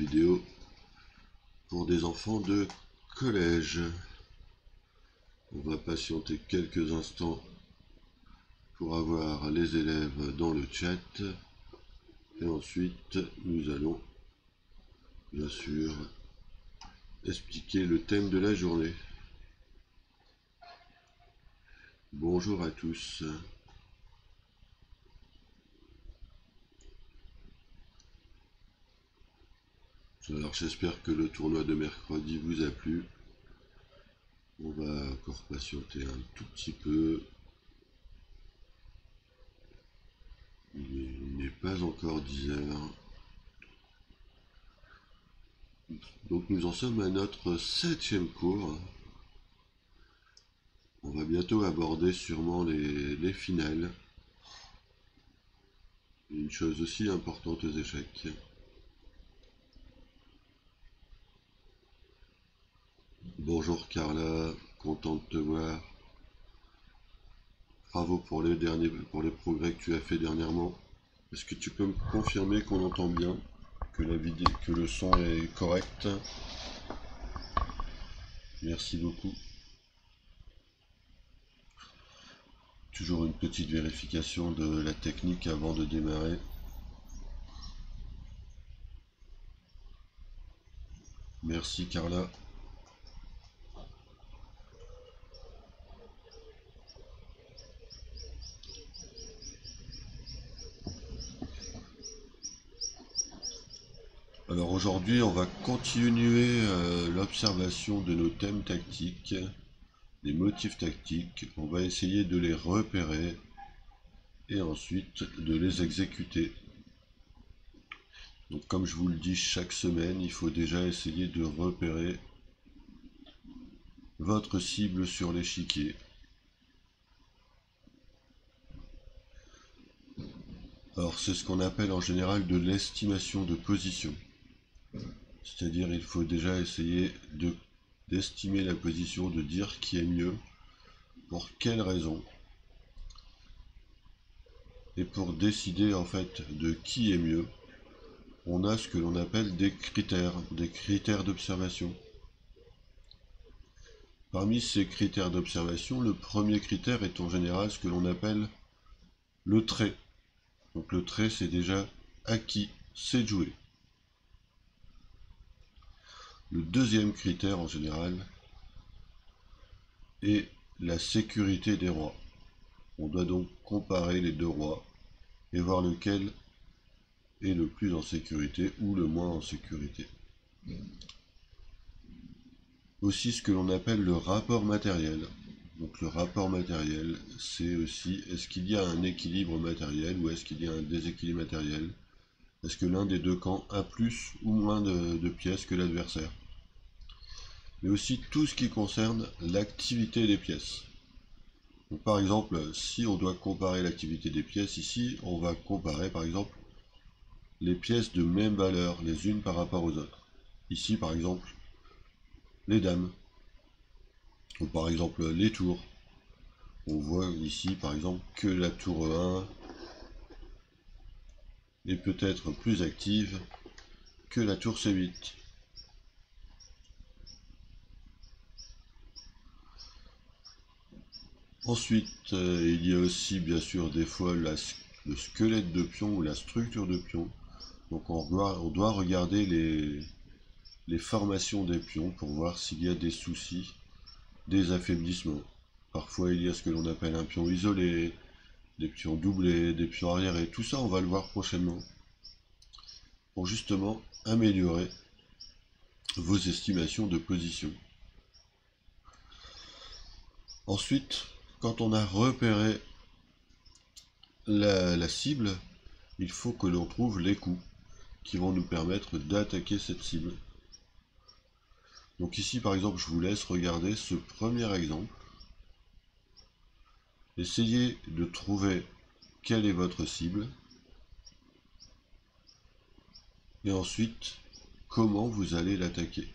vidéo pour des enfants de collège. On va patienter quelques instants pour avoir les élèves dans le chat et ensuite nous allons bien sûr expliquer le thème de la journée. Bonjour à tous. Alors j'espère que le tournoi de mercredi vous a plu. On va encore patienter un tout petit peu. Il n'est pas encore 10 heures. Donc nous en sommes à notre 7e cours. On va bientôt aborder sûrement les finales. Une chose aussi importante aux échecs. Bonjour Carla, content de te voir. Bravo pour les progrès que tu as fait dernièrement. Est-ce que tu peux me confirmer qu'on entend bien, que la vidéo, que le son est correct? Merci beaucoup. Toujours une petite vérification de la technique avant de démarrer. Merci Carla. Alors aujourd'hui, on va continuer l'observation de nos thèmes tactiques, des motifs tactiques. On va essayer de les repérer et ensuite de les exécuter. Donc comme je vous le dis chaque semaine, il faut déjà essayer de repérer votre cible sur l'échiquier. Alors c'est ce qu'on appelle en général de l'estimation de position. C'est-à-dire il faut déjà essayer d'estimer la position, de dire qui est mieux, pour quelle raison. Et pour décider en fait de qui est mieux, on a ce que l'on appelle des critères d'observation. Parmi ces critères d'observation, le premier critère est en général ce que l'on appelle le trait. Donc le trait, c'est déjà acquis, c'est joué. Le deuxième critère en général est la sécurité des rois. On doit donc comparer les deux rois et voir lequel est le plus en sécurité ou le moins en sécurité. Aussi ce que l'on appelle le rapport matériel. Donc le rapport matériel, c'est aussi est-ce qu'il y a un équilibre matériel ou est-ce qu'il y a un déséquilibre matériel? Est-ce que l'un des deux camps a plus ou moins de pièces que l'adversaire? Mais aussi tout ce qui concerne l'activité des pièces. Donc par exemple, si on doit comparer l'activité des pièces, ici, on va comparer par exemple les pièces de même valeur les unes par rapport aux autres. Ici par exemple, les dames, ou par exemple les tours. On voit ici par exemple que la tour 1 est peut-être plus active que la tour C8. Ensuite, il y a aussi bien sûr des fois le squelette de pion ou la structure de pion. Donc on doit regarder les formations des pions pour voir s'il y a des soucis, des affaiblissements. Parfois il y a ce que l'on appelle un pion isolé, des pions doublés, des pions arriérés. Tout ça on va le voir prochainement pour justement améliorer vos estimations de position. Ensuite, quand on a repéré la cible, il faut que l'on trouve les coups qui vont nous permettre d'attaquer cette cible. Donc ici par exemple, je vous laisse regarder ce premier exemple. Essayez de trouver quelle est votre cible et ensuite comment vous allez l'attaquer.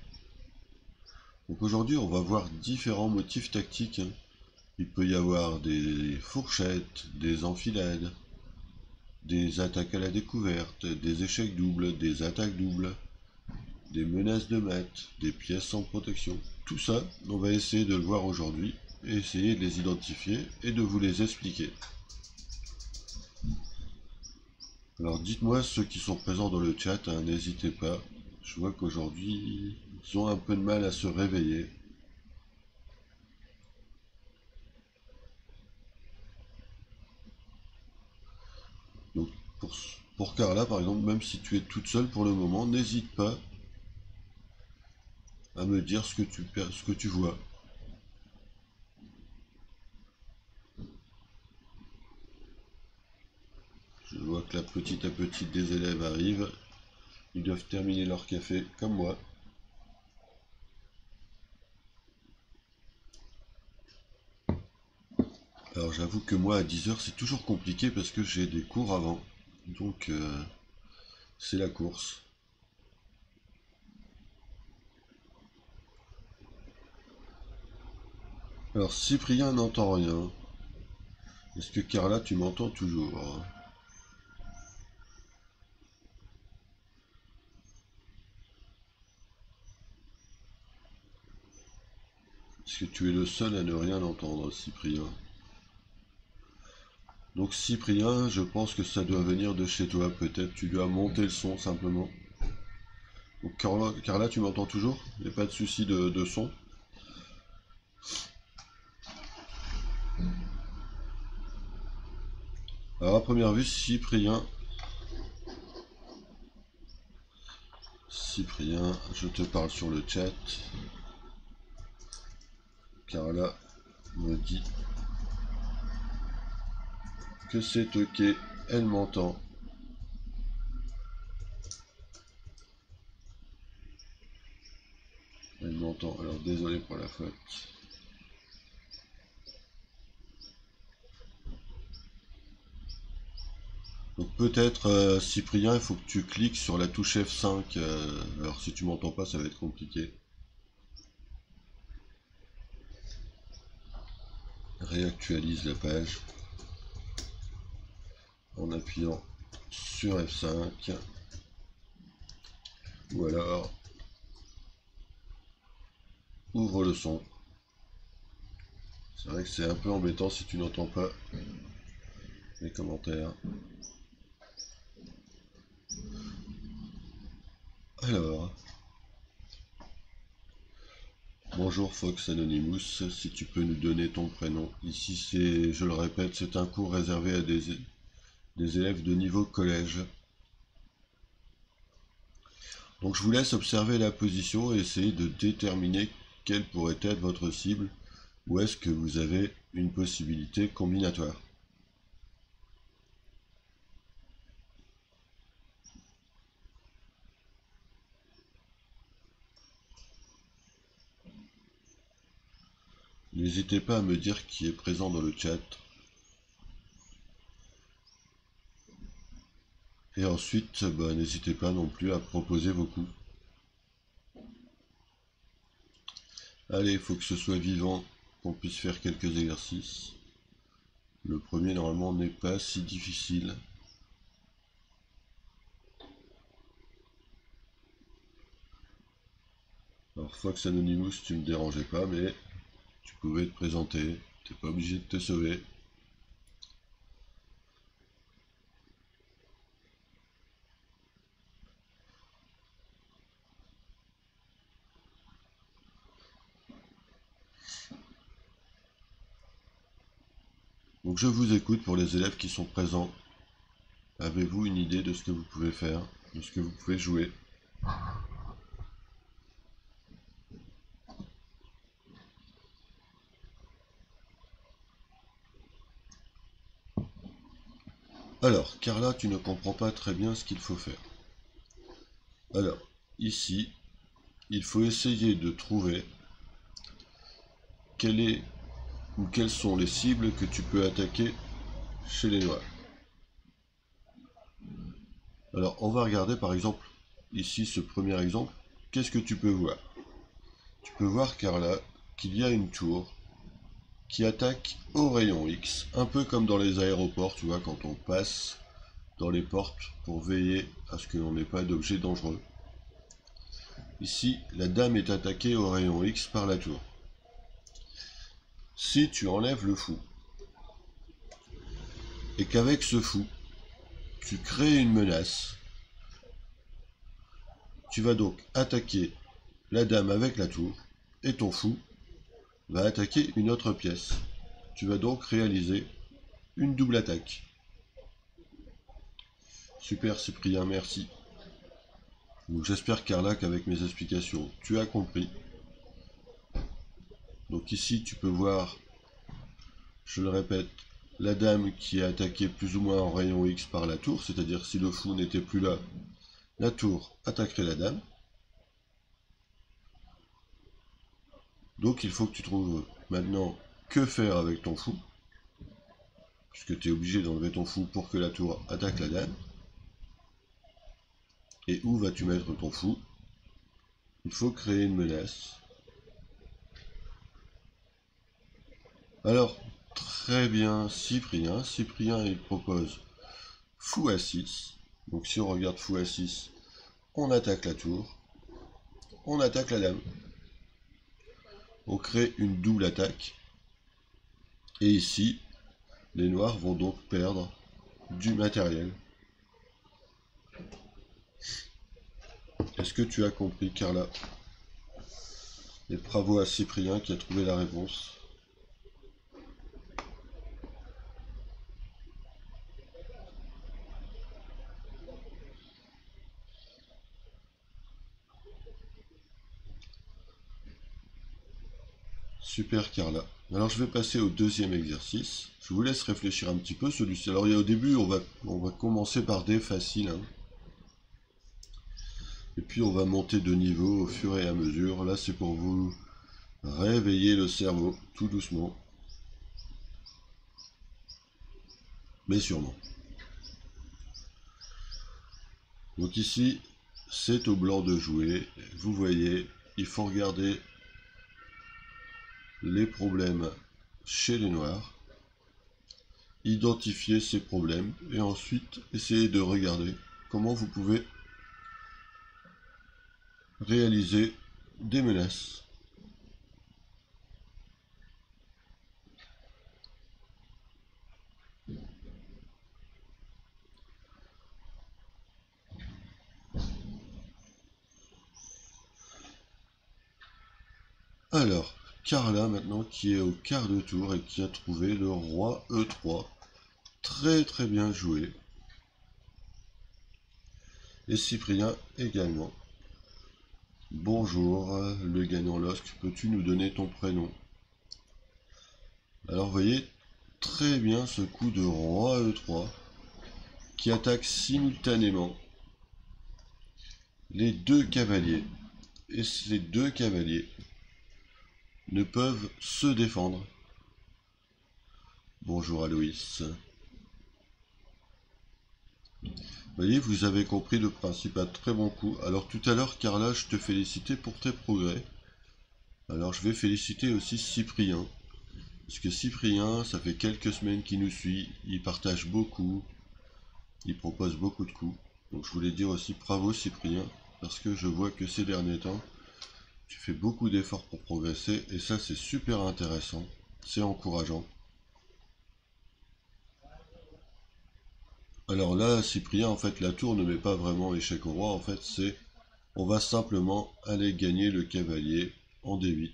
Donc aujourd'hui, on va voir différents motifs tactiques. Il peut y avoir des fourchettes, des enfilades, des attaques à la découverte, des échecs doubles, des attaques doubles, des menaces de maths, des pièces sans protection. Tout ça, on va essayer de le voir aujourd'hui, et essayer de les identifier et de vous les expliquer. Alors dites-moi ceux qui sont présents dans le chat, hein, n'hésitez pas. Je vois qu'aujourd'hui, ils ont un peu de mal à se réveiller. Donc pour Carla, par exemple, même si tu es toute seule pour le moment, n'hésite pas à me dire ce que tu vois. Je vois que là, petit à petit, des élèves arrivent. Ils doivent terminer leur café comme moi. Alors j'avoue que moi, à 10 h c'est toujours compliqué parce que j'ai des cours avant. Donc c'est la course. Alors Cyprien n'entend rien. Est-ce que Carla, tu m'entends toujours? Est-ce que tu es le seul à ne rien entendre, Cyprien? Donc Cyprien, je pense que ça doit venir de chez toi, peut-être. Tu dois monter le son simplement. Donc Carla, tu m'entends toujours? Il n'y a pas de souci de son? Alors à première vue, Cyprien, je te parle sur le chat. Carla me dit que c'est ok, elle m'entend. Elle m'entend, alors désolé pour la faute. Donc peut-être Cyprien, il faut que tu cliques sur la touche F5. Alors si tu m'entends pas, ça va être compliqué. Réactualise la page en appuyant sur F5. Ou alors ouvre le son. C'est vrai que c'est un peu embêtant si tu n'entends pas les commentaires. Alors, bonjour Fox Anonymous, si tu peux nous donner ton prénom. Ici c'est, je le répète, c'est un cours réservé à des élèves de niveau collège. Donc je vous laisse observer la position et essayer de déterminer quelle pourrait être votre cible, ou est-ce que vous avez une possibilité combinatoire. N'hésitez pas à me dire qui est présent dans le chat. Et ensuite, n'hésitez pas non plus à proposer vos coups. Allez, il faut que ce soit vivant, qu'on puisse faire quelques exercices. Le premier, normalement, n'est pas si difficile. Alors, Fox Anonymous, tu me dérangeais pas, mais tu pouvais te présenter. T'es pas obligé de te sauver. Donc, je vous écoute pour les élèves qui sont présents. Avez-vous une idée de ce que vous pouvez faire, de ce que vous pouvez jouer? Alors, Carla, tu ne comprends pas très bien ce qu'il faut faire. Alors, ici, il faut essayer de trouver quelle ou quelles sont les cibles que tu peux attaquer chez les noirs. Alors, on va regarder par exemple, ici, ce premier exemple. Qu'est-ce que tu peux voir? Tu peux voir, Carla, qu'il y a une tour qui attaque au rayon X, un peu comme dans les aéroports, tu vois, quand on passe dans les portes pour veiller à ce que l'on n'ait pas d'objets dangereux. Ici, la dame est attaquée au rayon X par la tour. Si tu enlèves le fou, et qu'avec ce fou, tu crées une menace, tu vas donc attaquer la dame avec la tour, et ton fou va attaquer une autre pièce. Tu vas donc réaliser une double attaque. Super Cyprien, merci. Donc j'espère Carla qu'avec mes explications, tu as compris. Donc ici tu peux voir, je le répète, la dame qui est attaquée plus ou moins en rayon X par la tour, c'est-à-dire si le fou n'était plus là, la tour attaquerait la dame. Donc il faut que tu trouves maintenant que faire avec ton fou, puisque tu es obligé d'enlever ton fou pour que la tour attaque la dame. Et où vas-tu mettre ton fou? Il faut créer une menace. Alors, très bien, Cyprien. Cyprien, il propose fou à 6. Donc si on regarde fou à 6, on attaque la tour, on attaque la dame. On crée une double attaque. Et ici, les noirs vont donc perdre du matériel. Est-ce que tu as compris, Carla? Et bravo à Cyprien qui a trouvé la réponse. Super Carla. Alors je vais passer au deuxième exercice. Je vous laisse réfléchir un petit peu celui-ci. Alors au début on va commencer par des faciles. Hein. Et puis on va monter de niveau au fur et à mesure. Là c'est pour vous réveiller le cerveau tout doucement. Mais sûrement. Donc ici c'est au blanc de jouer. Vous voyez, il faut regarder les problèmes chez les noirs, identifier ces problèmes et ensuite essayer de regarder comment vous pouvez réaliser des menaces. Alors, Carla maintenant qui est au quart de tour et qui a trouvé le roi E3. Très très bien joué. Et Cyprien également. Bonjour, le gagnant LOSC, peux-tu nous donner ton prénom? Alors vous voyez très bien ce coup de roi E3 qui attaque simultanément les deux cavaliers. Et ces deux cavaliers ne peuvent se défendre. Bonjour Aloïs. Vous voyez, vous avez compris le principe à très bon coup. Alors tout à l'heure, Carla, je te félicitais pour tes progrès. Alors je vais féliciter aussi Cyprien. Parce que Cyprien, ça fait quelques semaines qu'il nous suit. Il partage beaucoup. Il propose beaucoup de coups. Donc je voulais dire aussi bravo Cyprien. Parce que je vois que ces derniers temps, tu fais beaucoup d'efforts pour progresser. Et ça, c'est super intéressant. C'est encourageant. Alors là, Cyprien, en fait, la tour ne met pas vraiment échec au roi. En fait, c'est on va simplement aller gagner le cavalier en D8.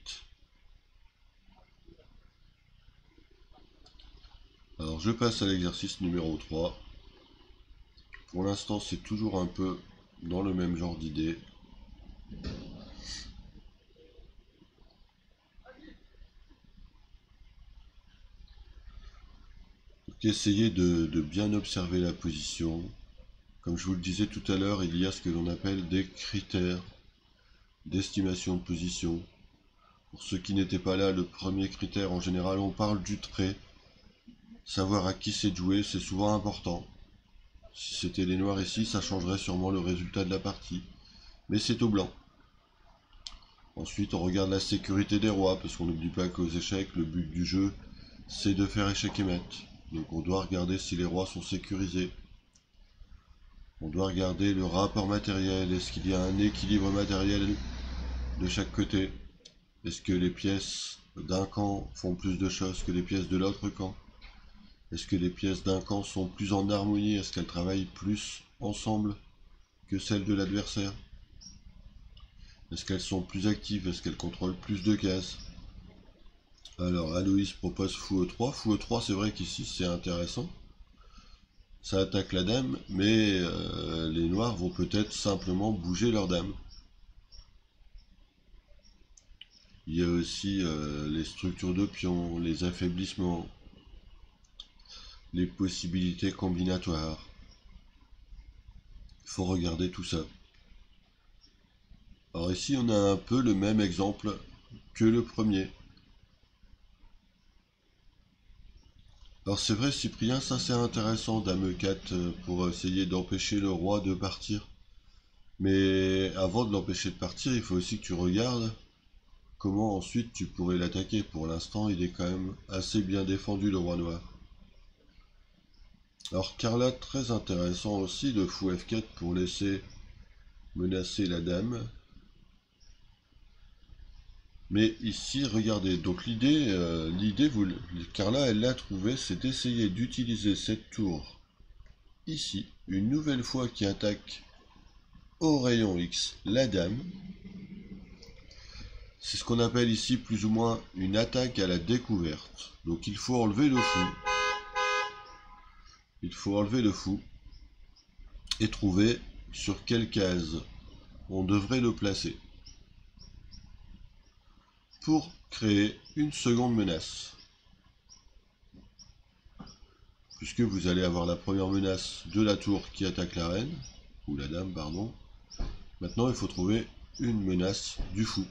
Alors je passe à l'exercice numéro 3. Pour l'instant, c'est toujours un peu dans le même genre d'idée. Essayez de bien observer la position. Comme je vous le disais tout à l'heure, il y a ce que l'on appelle des critères d'estimation de position. Pour ceux qui n'étaient pas là, le premier critère, en général, on parle du trait. Savoir à qui c'est joué, c'est souvent important. Si c'était les noirs ici, ça changerait sûrement le résultat de la partie. Mais c'est au blanc. Ensuite, on regarde la sécurité des rois, parce qu'on n'oublie pas qu'aux échecs, le but du jeu, c'est de faire échec et mat. Donc on doit regarder si les rois sont sécurisés. On doit regarder le rapport matériel. Est-ce qu'il y a un équilibre matériel de chaque côté? Est-ce que les pièces d'un camp font plus de choses que les pièces de l'autre camp? Est-ce que les pièces d'un camp sont plus en harmonie? Est-ce qu'elles travaillent plus ensemble que celles de l'adversaire? Est-ce qu'elles sont plus actives? Est-ce qu'elles contrôlent plus de cases? Alors Aloïs propose fou E3. Fou E3, c'est vrai qu'ici c'est intéressant. Ça attaque la dame, mais les noirs vont peut-être simplement bouger leur dame. Il y a aussi les structures de pions, les affaiblissements, les possibilités combinatoires. Il faut regarder tout ça. Alors ici, on a un peu le même exemple que le premier. Alors c'est vrai, Cyprien, ça c'est intéressant, dame E4, pour essayer d'empêcher le roi de partir. Mais avant de l'empêcher de partir, il faut aussi que tu regardes comment ensuite tu pourrais l'attaquer. Pour l'instant, il est quand même assez bien défendu, le roi noir. Alors Carla, très intéressant aussi, le fou F4 pour laisser menacer la dame. Mais ici, regardez, donc l'idée, Carla, elle l'a trouvée, c'est d'essayer d'utiliser cette tour ici, une nouvelle fois qui attaque au rayon X la dame. C'est ce qu'on appelle ici plus ou moins une attaque à la découverte. Donc il faut enlever le fou. Il faut enlever le fou et trouver sur quelle case on devrait le placer pour créer une seconde menace. Puisque vous allez avoir la première menace de la tour qui attaque la reine, ou la dame, pardon. Maintenant, il faut trouver une menace du fou.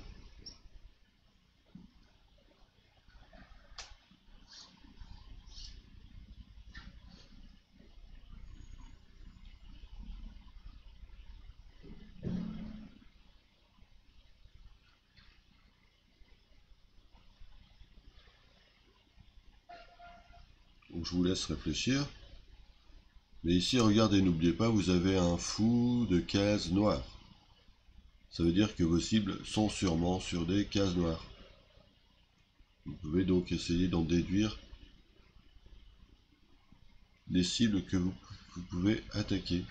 Donc je vous laisse réfléchir. Mais ici, regardez, n'oubliez pas, vous avez un fou de cases noires. Ça veut dire que vos cibles sont sûrement sur des cases noires. Vous pouvez donc essayer d'en déduire les cibles que vous pouvez attaquer.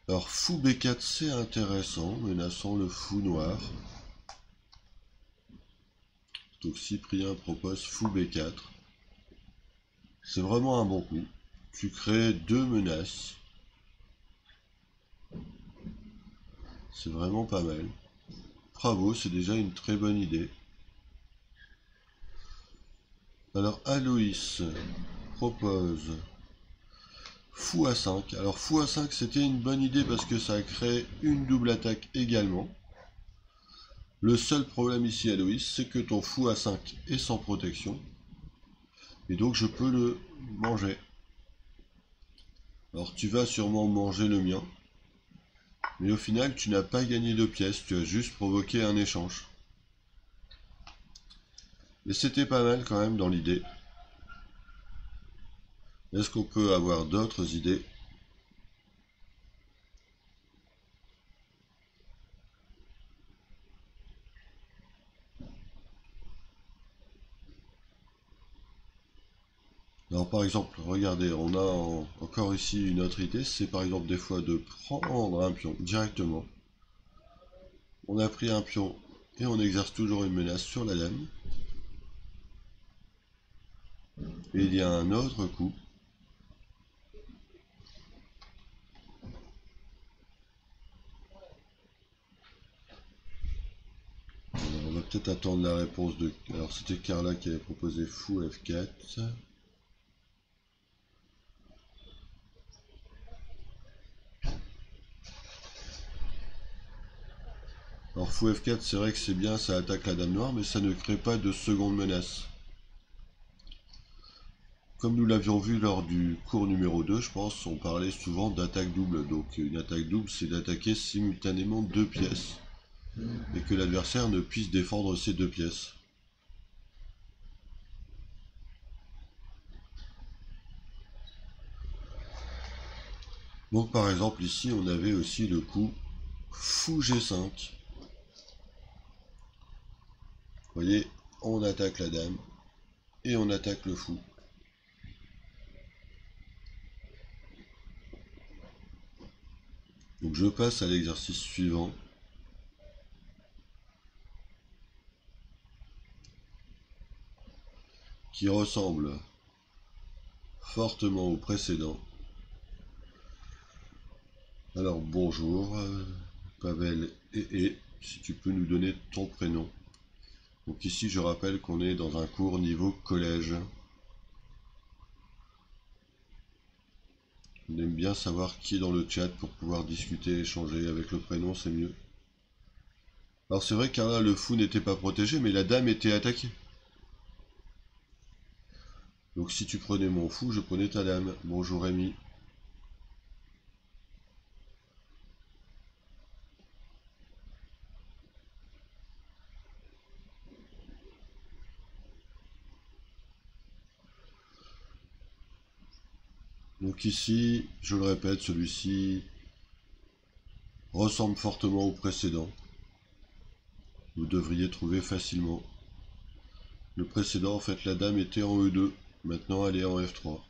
Alors fou B4, c'est intéressant, menaçant le fou noir. Donc Cyprien propose fou B4. C'est vraiment un bon coup. Tu crées deux menaces. C'est vraiment pas mal. Bravo, c'est déjà une très bonne idée. Alors Aloïs propose fou A5. Alors fou A5, c'était une bonne idée parce que ça crée une double attaque également. Le seul problème ici, Aloïs, c'est que ton fou A5 est sans protection. Et donc je peux le manger. Alors tu vas sûrement manger le mien. Mais au final, tu n'as pas gagné de pièces, tu as juste provoqué un échange. Et c'était pas mal quand même dans l'idée. Est-ce qu'on peut avoir d'autres idées? Alors par exemple, regardez, on a encore ici une autre idée, c'est par exemple des fois de prendre un pion directement. On a pris un pion et on exerce toujours une menace sur la dame. Et il y a un autre coup. Alors, on va peut-être attendre la réponse de... Alors c'était Carla qui avait proposé fou F4. Alors fou F4, c'est vrai que c'est bien, ça attaque la dame noire, mais ça ne crée pas de seconde menace. Comme nous l'avions vu lors du cours numéro 2, je pense, on parlait souvent d'attaque double. Donc une attaque double, c'est d'attaquer simultanément deux pièces. Et que l'adversaire ne puisse défendre ces deux pièces. Donc par exemple ici on avait aussi le coup fou G5. Vous voyez, on attaque la dame et on attaque le fou. Donc je passe à l'exercice suivant. Qui ressemble fortement au précédent. Alors bonjour, Pavel si tu peux nous donner ton prénom. Donc ici je rappelle qu'on est dans un cours niveau collège. On aime bien savoir qui est dans le chat pour pouvoir discuter, échanger. Avec le prénom c'est mieux. Alors c'est vrai que là le fou n'était pas protégé mais la dame était attaquée. Donc si tu prenais mon fou, je prenais ta dame. Bonjour Rémi. Donc ici, je le répète, celui-ci ressemble fortement au précédent. Vous devriez trouver facilement. Le précédent, en fait, la dame était en E2. Maintenant, elle est en F3.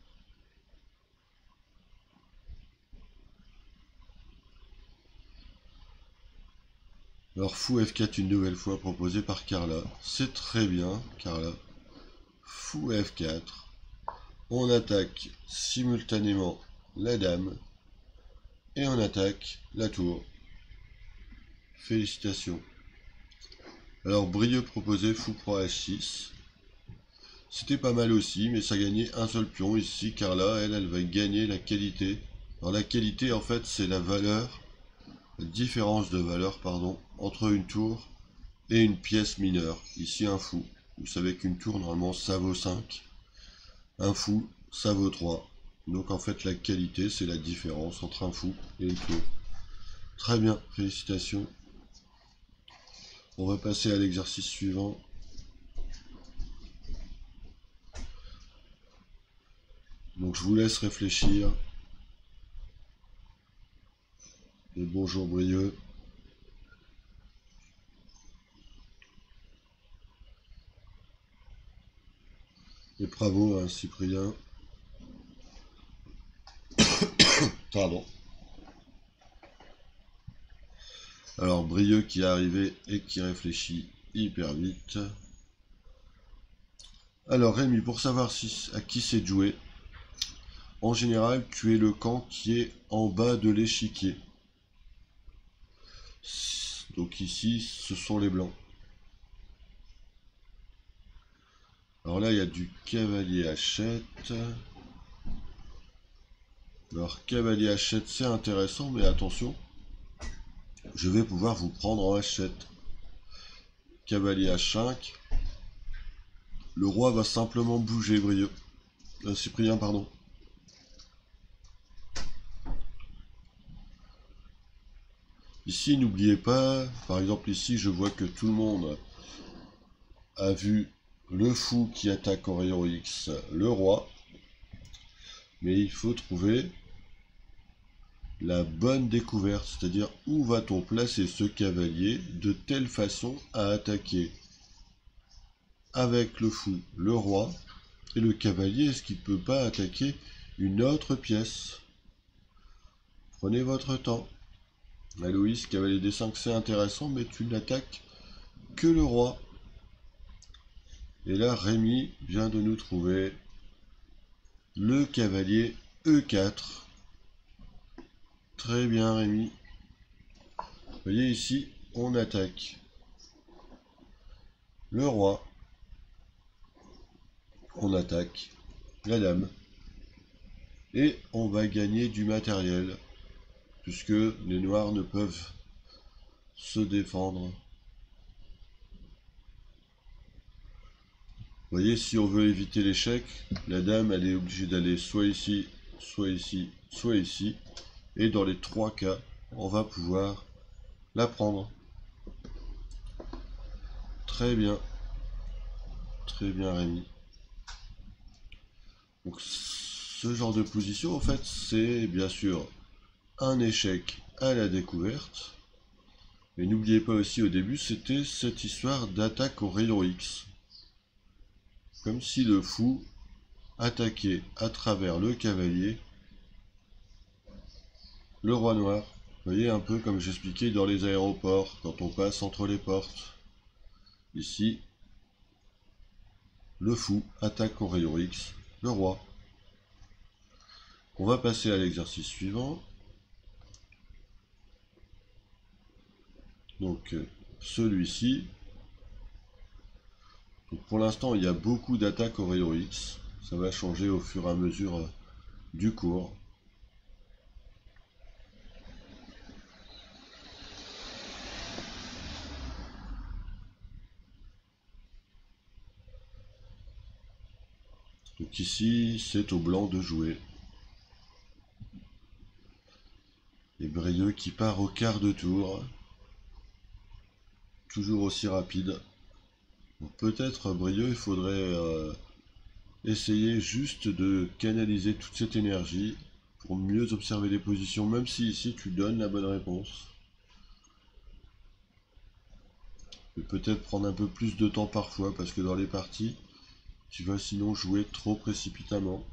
Alors, fou F4 une nouvelle fois proposé par Carla. C'est très bien, Carla. Fou F4. On attaque simultanément la dame et on attaque la tour. Félicitations. Alors, Brieux proposait fou proie H6. C'était pas mal aussi, mais ça gagnait un seul pion ici, car là, elle va gagner la qualité. Alors la qualité, en fait, c'est la valeur, la différence de valeur, pardon, entre une tour et une pièce mineure. Ici, un fou. Vous savez qu'une tour, normalement, ça vaut 5. Un fou, ça vaut 3. Donc en fait, la qualité, c'est la différence entre un fou et une tour. Très bien, félicitations. On va passer à l'exercice suivant. Donc je vous laisse réfléchir. Et bonjour Brieux. Et bravo à Cyprien. Pardon. Alors Brieux qui est arrivé et qui réfléchit hyper vite. Alors Rémi, pour savoir à qui c'est de jouer, en général tu es le camp qui est en bas de l'échiquier. Donc ici ce sont les blancs. Alors là il y a du cavalier H7. Alors cavalier H7 c'est intéressant mais attention, je vais pouvoir vous prendre en H7. Cavalier H5. Le roi va simplement bouger, Brieux. Cyprien, pardon. Ici, n'oubliez pas, par exemple ici, je vois que tout le monde a vu le fou qui attaque en rayon X, le roi. Mais il faut trouver la bonne découverte, c'est-à-dire où va-t-on placer ce cavalier de telle façon à attaquer avec le fou, le roi, et le cavalier, est-ce qu'il ne peut pas attaquer une autre pièce? Prenez votre temps. Aloïs, cavalier D5, c'est intéressant, mais tu n'attaques que le roi. Et là, Rémi vient de nous trouver le cavalier E4. Très bien, Rémi. Vous voyez ici, on attaque le roi. On attaque la dame. Et on va gagner du matériel, puisque les noirs ne peuvent se défendre. Vous voyez, si on veut éviter l'échec, la dame, elle est obligée d'aller soit ici, soit ici, soit ici. Et dans les trois cas, on va pouvoir la prendre. Très bien. Très bien, Rémi. Donc, ce genre de position, en fait, c'est bien sûr un échec à la découverte. Et n'oubliez pas aussi au début, c'était cette histoire d'attaque au rayon X. Comme si le fou attaquait à travers le cavalier le roi noir. Vous voyez un peu comme j'expliquais dans les aéroports, quand on passe entre les portes. Ici, le fou attaque au rayon X le roi. On va passer à l'exercice suivant. Donc celui-ci. Pour l'instant, il y a beaucoup d'attaques au rayon X. Ça va changer au fur et à mesure du cours. Donc ici, c'est au blanc de jouer. Et Brieux qui part au quart de tour. Toujours aussi rapide. Peut-être Brieux, il faudrait essayer juste de canaliser toute cette énergie pour mieux observer les positions, même si ici tu donnes la bonne réponse. Mais peut-être prendre un peu plus de temps parfois, parce que dans les parties, tu vas sinon jouer trop précipitamment.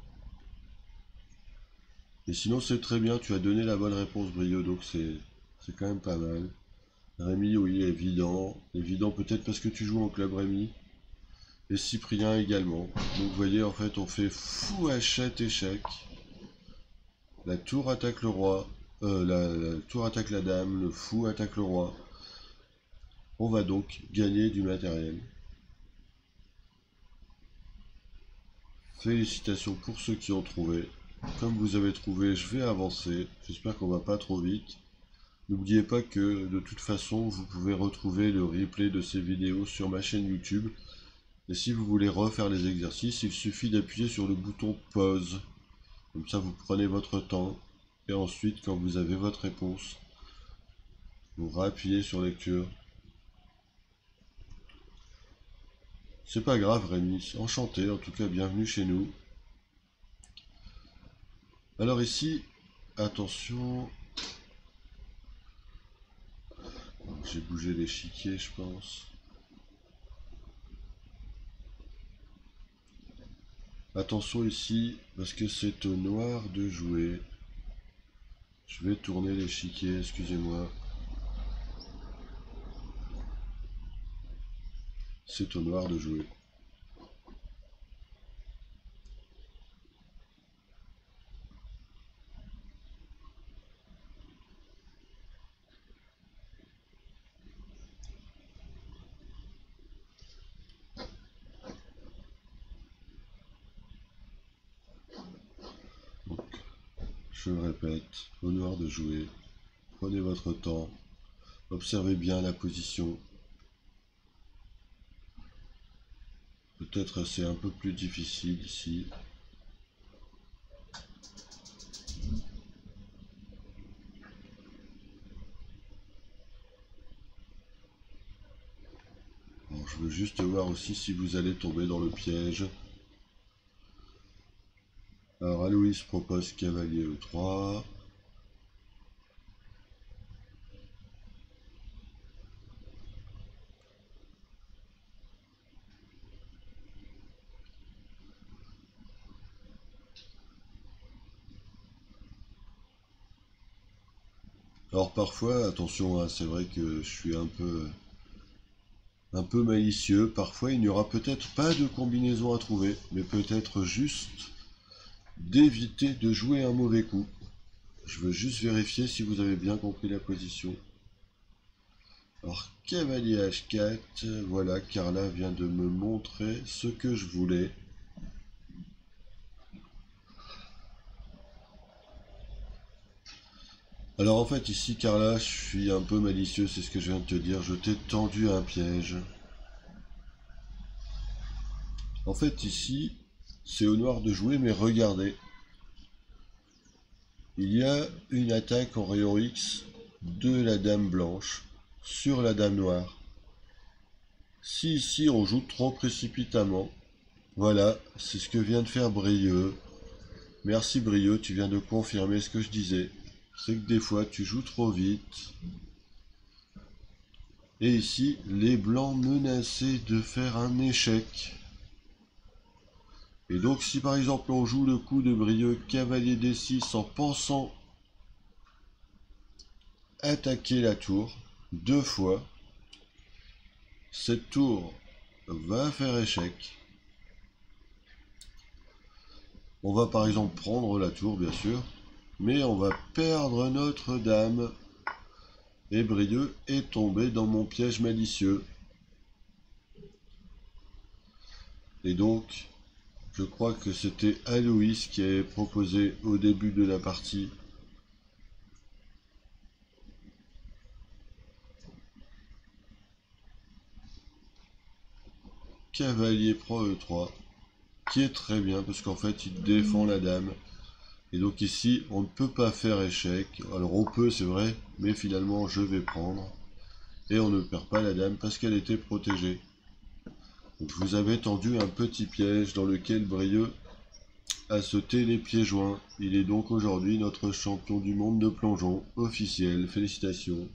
Et sinon c'est très bien, tu as donné la bonne réponse Brieux, donc c'est quand même pas mal. Rémi, oui, évident. Évident peut-être parce que tu joues en club Rémi. Et Cyprien également. Donc vous voyez, en fait, on fait fou hachette échec. La tour attaque le roi. La tour attaque la dame. Le fou attaque le roi. On va donc gagner du matériel. Félicitations pour ceux qui ont trouvé. Comme vous avez trouvé, je vais avancer. J'espère qu'on va pas trop vite. N'oubliez pas que de toute façon, vous pouvez retrouver le replay de ces vidéos sur ma chaîne YouTube. Et si vous voulez refaire les exercices, il suffit d'appuyer sur le bouton pause. Comme ça, vous prenez votre temps. Et ensuite, quand vous avez votre réponse, vous réappuyez sur lecture. C'est pas grave, Rémi. Enchanté, en tout cas, bienvenue chez nous. Alors ici, attention. J'ai bougé l'échiquier, je pense. Attention ici, parce que c'est au noir de jouer. Je vais tourner l'échiquier, excusez-moi. C'est au noir de jouer. Donc, je le répète, au noir de jouer. Prenez votre temps. Observez bien la position. Peut-être c'est un peu plus difficile ici. Bon, je veux juste voir aussi si vous allez tomber dans le piège. Alors Aloïs propose cavalier E3. Alors parfois, attention, hein, c'est vrai que je suis un peu malicieux. Parfois, il n'y aura peut-être pas de combinaison à trouver, mais peut-être juste d'éviter de jouer un mauvais coup. Je veux juste vérifier si vous avez bien compris la position. Alors, cavalier H4, voilà, Carla vient de me montrer ce que je voulais. Alors en fait ici Carla, je suis un peu malicieux, c'est ce que je viens de te dire, je t'ai tendu un piège. En fait ici, c'est au noir de jouer, mais regardez. Il y a une attaque en rayon X de la dame blanche sur la dame noire. Si ici on joue trop précipitamment, voilà, c'est ce que vient de faire Brieux. Merci Brieux, tu viens de confirmer ce que je disais. c'est que des fois tu joues trop vite. Et ici, les blancs menaçaient de faire un échec. Et donc si par exemple on joue le coup de Brieux cavalier D6 en pensant attaquer la tour 2 fois, cette tour va faire échec. On va par exemple prendre la tour bien sûr, mais on va perdre notre dame. Et Brieux est tombé dans mon piège malicieux. Et donc, je crois que c'était Aloïs qui avait proposé au début de la partie cavalier prend E3, qui est très bien parce qu'en fait il défend la dame. Et donc ici, on ne peut pas faire échec. Alors on peut, c'est vrai, mais finalement je vais prendre. Et on ne perd pas la dame parce qu'elle était protégée. Donc je vous avais tendu un petit piège dans lequel Brieux a sauté les pieds joints. Il est donc aujourd'hui notre champion du monde de plongeon officiel. Félicitations.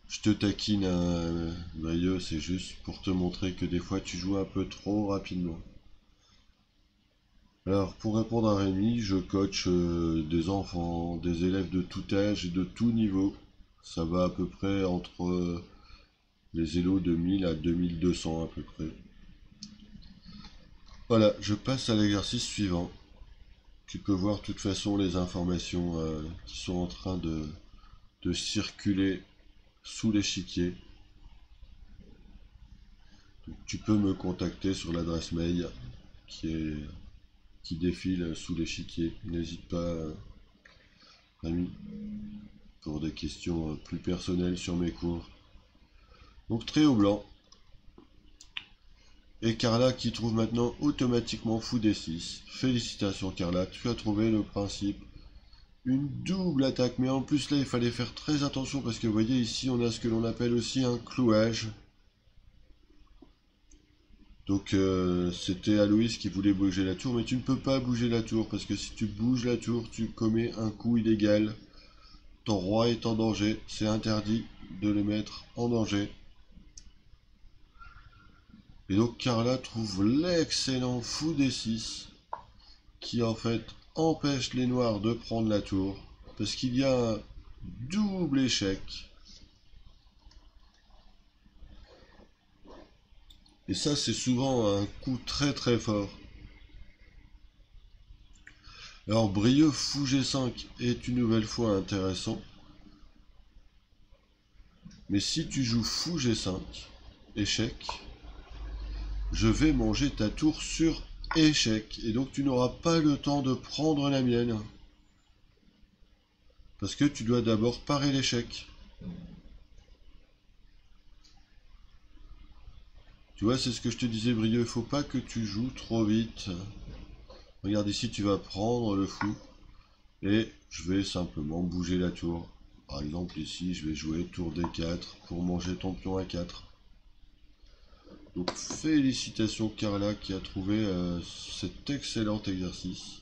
Je te taquine, Brieux, c'est juste pour te montrer que des fois tu joues un peu trop rapidement. Alors, pour répondre à Rémi, je coach des enfants, des élèves de tout âge et de tout niveau. Ça va à peu près entre les élos de 1000 à 2200 à peu près. Voilà, je passe à l'exercice suivant. Tu peux voir de toute façon les informations qui sont en train de circuler sous l'échiquier. Tu peux me contacter sur l'adresse mail qui défile sous l'échiquier. N'hésite pas, ami, pour des questions plus personnelles sur mes cours. Donc trio blanc. Et Carla qui trouve maintenant automatiquement fou D6. Félicitations Carla, tu as trouvé le principe. Une double attaque, mais en plus là il fallait faire très attention parce que vous voyez ici on a ce que l'on appelle aussi un clouage. Donc c'était Aloïs qui voulait bouger la tour, mais tu ne peux pas bouger la tour parce que si tu bouges la tour, tu commets un coup illégal. Ton roi est en danger, c'est interdit de le mettre en danger. Et donc Carla trouve l'excellent fou D6 qui en fait empêche les noirs de prendre la tour parce qu'il y a un double échec. Et ça c'est souvent un coup très très fort. Alors Brieux fou G5 est une nouvelle fois intéressant. Mais si tu joues fou G5, échec, je vais manger ta tour sur échec. Et donc tu n'auras pas le temps de prendre la mienne. Parce que tu dois d'abord parer l'échec. Tu vois, c'est ce que je te disais, Brieux, il faut pas que tu joues trop vite. Regarde ici, tu vas prendre le fou. Et je vais simplement bouger la tour. Par exemple, ici, je vais jouer tour D4 pour manger ton pion A4. Donc, félicitations Carla qui a trouvé cet excellent exercice.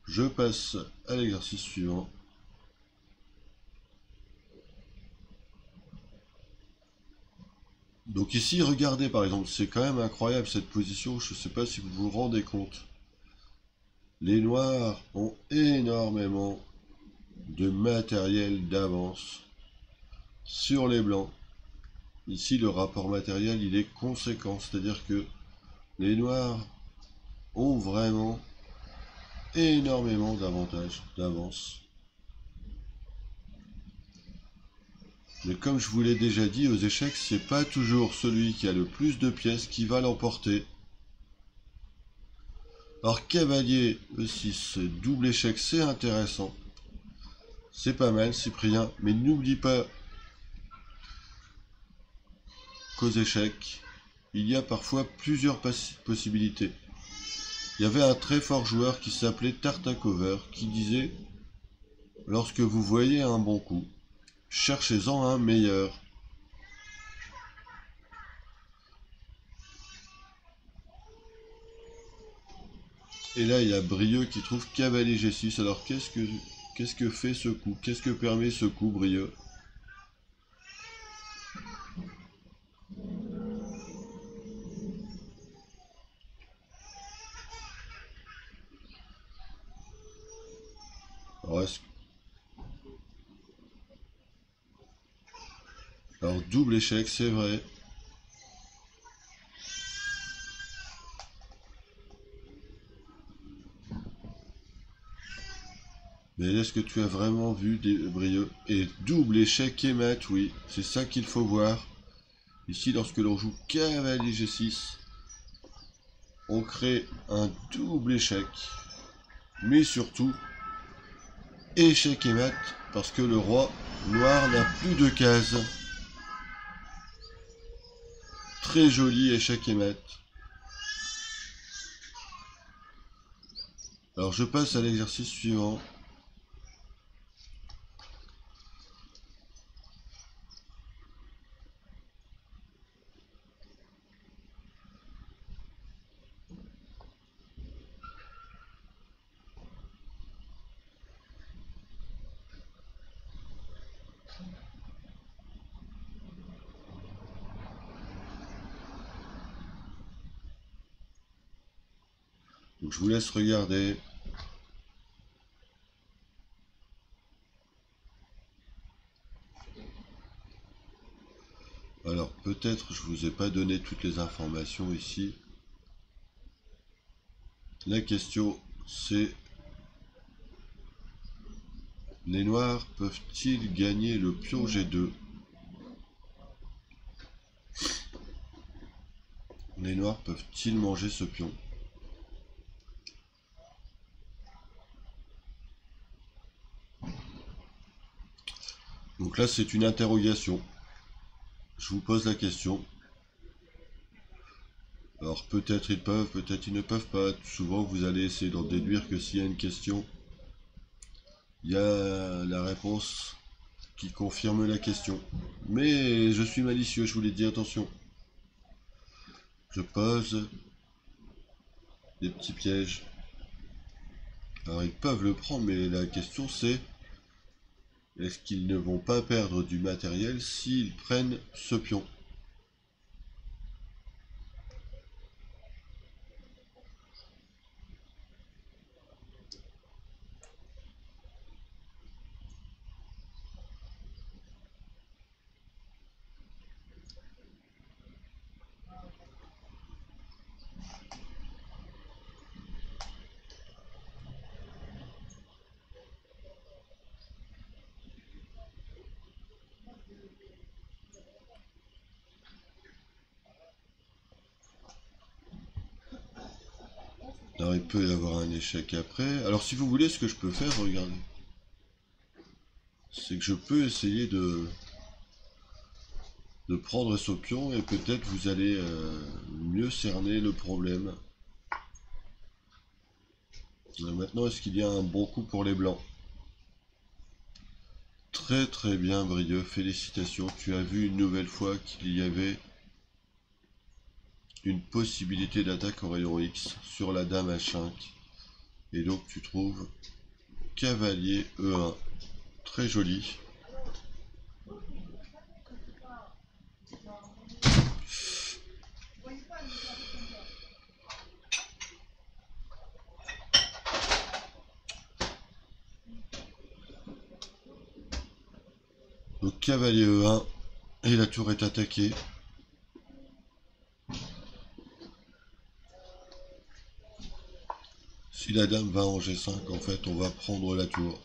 Je passe à l'exercice suivant. Donc ici, regardez par exemple, c'est quand même incroyable cette position, je ne sais pas si vous vous rendez compte. Les noirs ont énormément de matériel d'avance sur les blancs. Ici, le rapport matériel, il est conséquent, c'est-à-dire que les noirs ont vraiment énormément d'avantages, d'avance. Mais comme je vous l'ai déjà dit, aux échecs, c'est pas toujours celui qui a le plus de pièces qui va l'emporter. Alors cavalier E6, double échec, c'est intéressant. C'est pas mal, Cyprien, mais n'oublie pas qu'aux échecs, il y a parfois plusieurs possibilités. Il y avait un très fort joueur qui s'appelait Tartakover qui disait « Lorsque vous voyez un bon coup, cherchez-en un meilleur. » Et là, il y a Brieux qui trouve cavalier G6. Alors, qu'est-ce que fait ce coup? Qu'est-ce que permet ce coup, Brieux? Alors, alors, double échec, c'est vrai. Mais est-ce que tu as vraiment vu des Brieux? Et double échec et mat, oui. C'est ça qu'il faut voir. Ici, lorsque l'on joue cavalier G6, on crée un double échec. Mais surtout, échec et mat, parce que le roi noir n'a plus de cases. Très joli échec et mat. Alors je passe à l'exercice suivant. Donc je vous laisse regarder. Alors peut-être je vous ai pas donné toutes les informations ici. La question c'est: les noirs peuvent-ils gagner le pion G2? Les noirs peuvent-ils manger ce pion? Donc là c'est une interrogation. Je vous pose la question. Alors peut-être ils peuvent, peut-être ils ne peuvent pas. Souvent vous allez essayer d'en déduire que s'il y a une question, il y a la réponse qui confirme la question. Mais je suis malicieux, je vous l'ai dit, attention. Je pose des petits pièges. Alors ils peuvent le prendre, mais la question c'est: est-ce qu'ils ne vont pas perdre du matériel s'ils prennent ce pion? Alors il peut y avoir un échec après. Alors si vous voulez, ce que je peux faire, regardez, c'est que je peux essayer de prendre ce pion et peut-être vous allez mieux cerner le problème. Maintenant, est-ce qu'il y a un bon coup pour les blancs? Très très bien, Brieux, félicitations. Tu as vu une nouvelle fois qu'il y avait une possibilité d'attaque au rayon X sur la dame H5. Et donc tu trouves cavalier E1. Très joli. Donc cavalier E1 et la tour est attaquée. Si la dame va en G5, en fait, on va prendre la tour.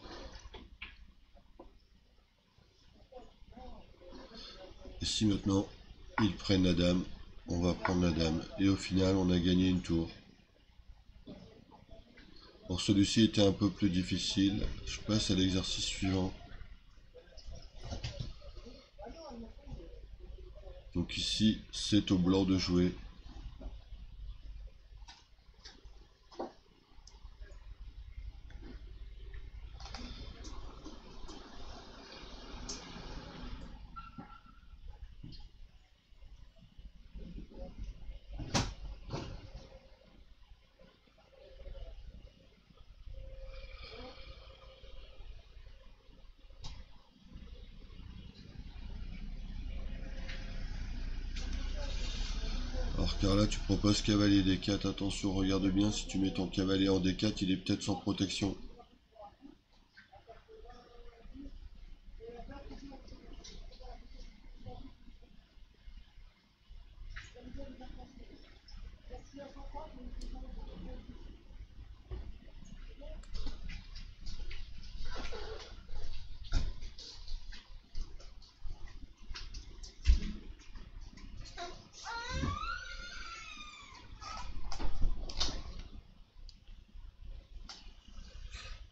Et si maintenant ils prennent la dame, on va prendre la dame. Et au final, on a gagné une tour. Bon, celui-ci était un peu plus difficile. Je passe à l'exercice suivant. Donc ici, c'est au blanc de jouer. Car là tu proposes cavalier D4, attention, regarde bien, si tu mets ton cavalier en D4, il est peut-être sans protection.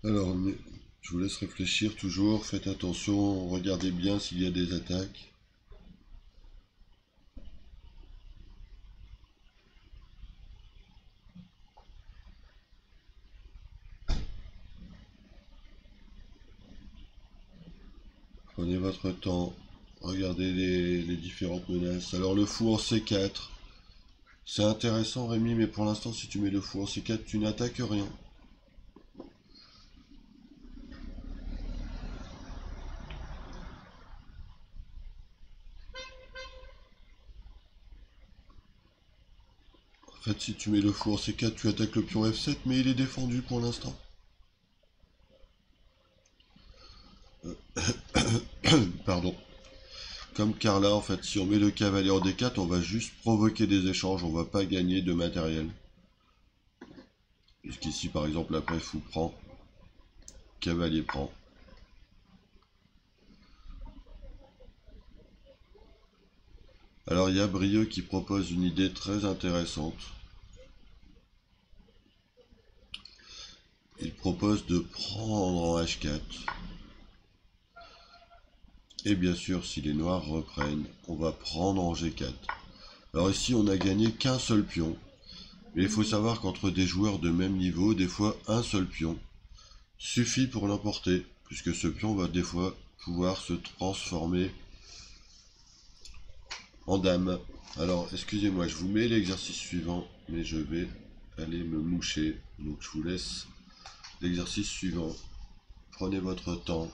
Alors, je vous laisse réfléchir toujours, faites attention, regardez bien s'il y a des attaques. Prenez votre temps, regardez les différentes menaces. Alors le fou en C4, c'est intéressant Rémi, mais pour l'instant si tu mets le fou en C4, tu n'attaques rien. En fait, si tu mets le fou en C4, tu attaques le pion F7, mais il est défendu pour l'instant. Pardon. Comme Carla, en fait, si on met le cavalier en D4, on va juste provoquer des échanges, on va pas gagner de matériel. Puisqu'ici, par exemple, après, fou prend, cavalier prend. Alors, il y a Brieux qui propose une idée très intéressante. Il propose de prendre en H4. Et bien sûr, si les noirs reprennent, on va prendre en G4. Alors ici, on n'a gagné qu'un seul pion. Mais il faut savoir qu'entre des joueurs de même niveau, des fois, un seul pion suffit pour l'emporter, puisque ce pion va des fois pouvoir se transformer en dame. Alors, excusez-moi, je vous mets l'exercice suivant, mais je vais aller me moucher. Donc, je vous laisse l'exercice suivant. Prenez votre temps.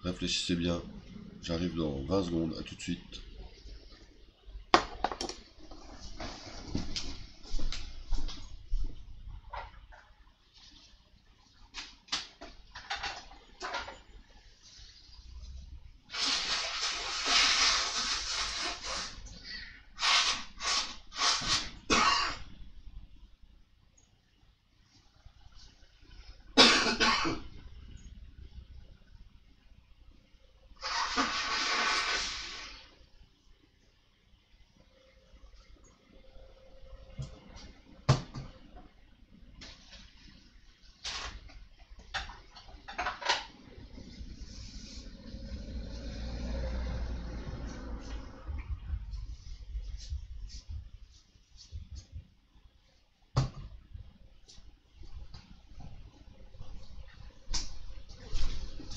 Réfléchissez bien. J'arrive dans 20 secondes. À tout de suite.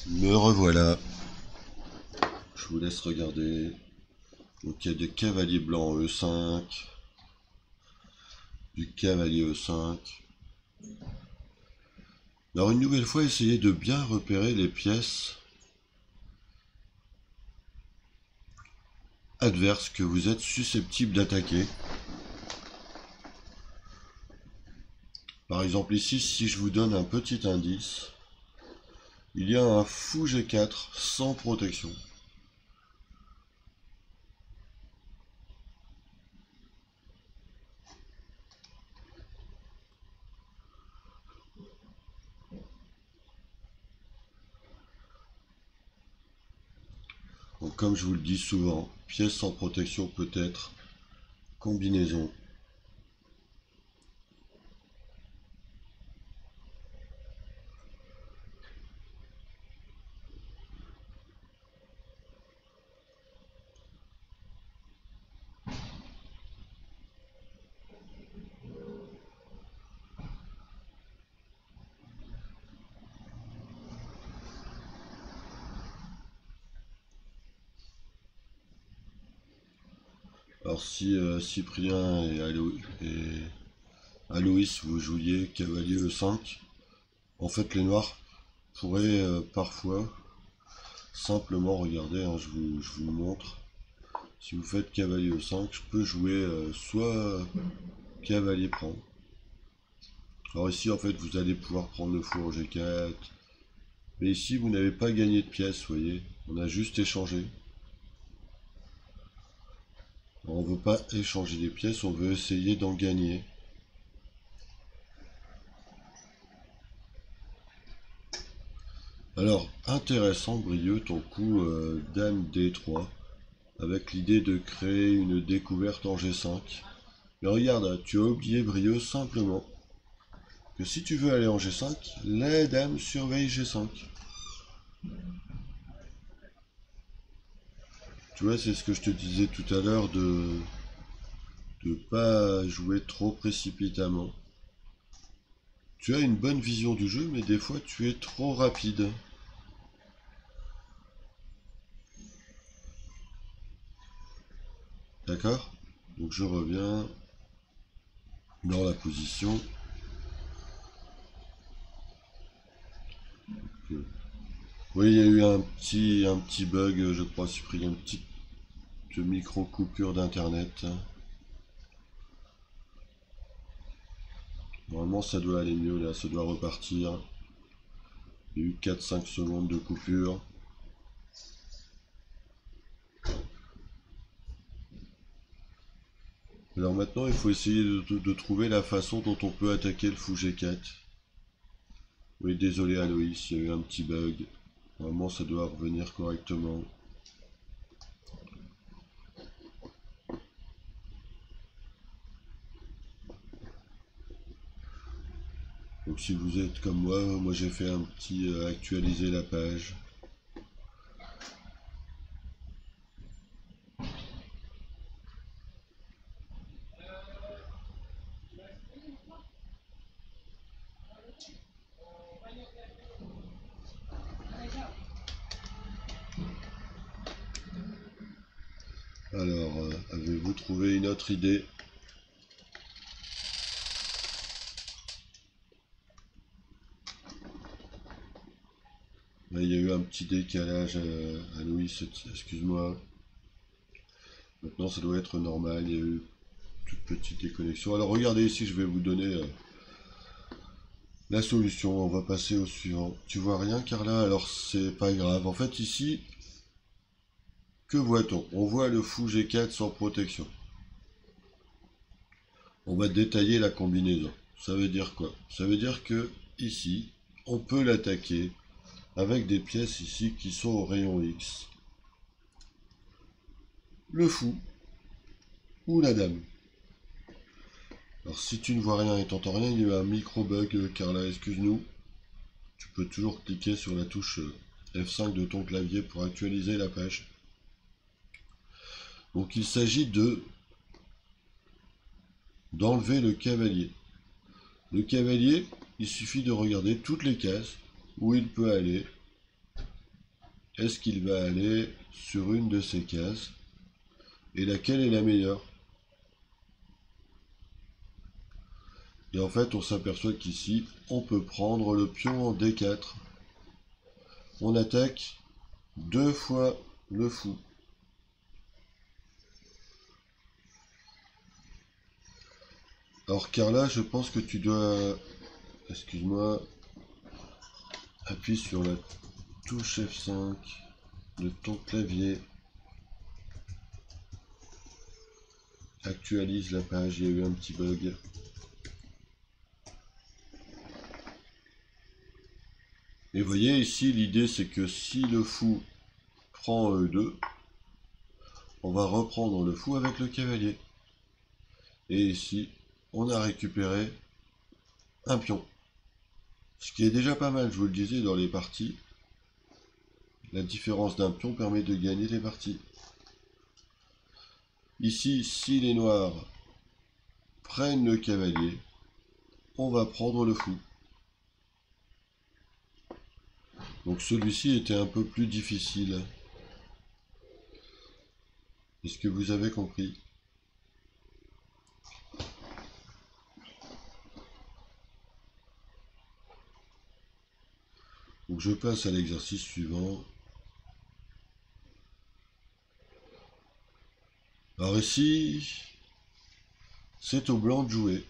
Me revoilà. Je vous laisse regarder. Donc il y a des cavaliers blancs E5. Du cavalier E5. Alors une nouvelle fois, essayez de bien repérer les pièces adverses que vous êtes susceptibles d'attaquer. Par exemple ici, si je vous donne un petit indice, il y a un fou G4 sans protection. Donc comme je vous le dis souvent, pièce sans protection peut être combinaison. Alors si Cyprien et Aloïs vous jouiez cavalier E5, en fait les noirs pourraient parfois simplement regarder, hein, je vous le montre, Si vous faites cavalier E5, je peux jouer soit cavalier prend. Alors ici, en fait, vous allez pouvoir prendre le fou en G4. Mais ici, vous n'avez pas gagné de pièces, vous voyez. On a juste échangé. Alors, on ne veut pas échanger des pièces, on veut essayer d'en gagner. Alors, intéressant, Brieux, ton coup Dame D3, avec l'idée de créer une découverte en G5. Mais regarde, tu as oublié, Brieux, simplement, que si tu veux aller en G5, la dame surveille G5. Tu vois, c'est ce que je te disais tout à l'heure de ne pas jouer trop précipitamment. Tu as une bonne vision du jeu, mais des fois tu es trop rapide. D'accord? Donc je reviens dans la position. Oui, il y a eu un petit bug, je crois, Cyprien, une petite micro-coupure d'internet. Normalement, ça doit aller mieux, là, ça doit repartir. Il y a eu 4-5 secondes de coupure. Alors maintenant, il faut essayer de trouver la façon dont on peut attaquer le fou G4. Oui, désolé Aloïs, il y a eu un petit bug. Normalement, ça doit revenir correctement. Donc si vous êtes comme moi j'ai fait un petit actualiser la page. Alors, avez-vous trouvé une autre idée? Là, il y a eu un petit décalage à Louis, excuse-moi. Maintenant, ça doit être normal, il y a eu une toute petite déconnexion. Alors, regardez ici, je vais vous donner la solution. On va passer au suivant. Tu vois rien, Carla? Alors, c'est pas grave. En fait, ici, que voit-on? On voit le fou G4 sans protection. On va détailler la combinaison. Ça veut dire quoi? Ça veut dire que ici, on peut l'attaquer avec des pièces ici qui sont au rayon X. Le fou ou la dame. Alors si tu ne vois rien et t'entends rien, il y a un micro bug, Carla, excuse-nous. Tu peux toujours cliquer sur la touche F5 de ton clavier pour actualiser la page. Donc il s'agit d'enlever le cavalier. Le cavalier, il suffit de regarder toutes les cases où il peut aller. Est-ce qu'il va aller sur une de ces cases? Et laquelle est la meilleure? Et en fait, on s'aperçoit qu'ici, on peut prendre le pion en D4. On attaque deux fois le fou. Alors Carla, je pense que tu dois, excuse-moi, appuie sur la touche F5 de ton clavier. Actualise la page, il y a eu un petit bug. Et vous voyez ici, l'idée c'est que si le fou prend E2, on va reprendre le fou avec le cavalier. Et ici, on a récupéré un pion. Ce qui est déjà pas mal, je vous le disais, dans les parties. La différence d'un pion permet de gagner les parties. Ici, si les noirs prennent le cavalier, on va prendre le fou. Donc celui-ci était un peu plus difficile. Est-ce que vous avez compris? Donc je passe à l'exercice suivant. Alors ici, c'est au blanc de jouer.